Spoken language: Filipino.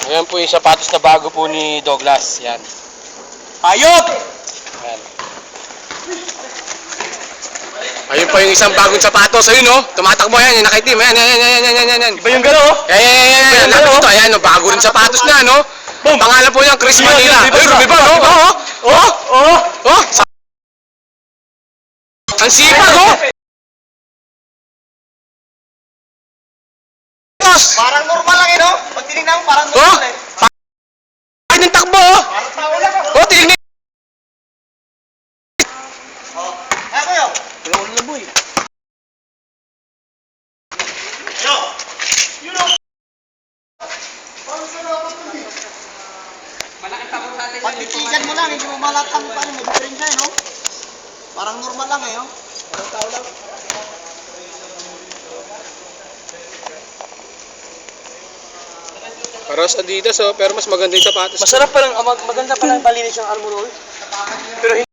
Ayan po yung sapatos na bago po ni Douglas. Yan. Hayop! Yan. Ayun po yung isang bagong sapatos. Ayun oh. Tumatakbo yan. Yung nakaitim. Ayan, yan. Iba yung galaw, oh. Ayan. Lapit ito. Ayan oh. Bago rin sapatos na, no? Pangalan po niya, Chris Manila. Ayun, rumiba, no? Oh. Ang sipag, oh. Parang normal lang, no? Pag tinignan mo, parang normal, eh. Ay, ng takbo, oh. Parang tao lang, oh. Oh, tingnan. Ay, kuya. Wala ko na, boy. Yo! You know! Parang sa dapat ito, eh. Pag titigan mo lang, hindi mo malatang pa, may diferensya, eh, no? Parang normal lang, eh, no? Parang tao lang. Paros Adidas, oh. Pero mas maganda yung sapatos. Masarap pa lang, maganda pa lang malinis yung armor roll. Pero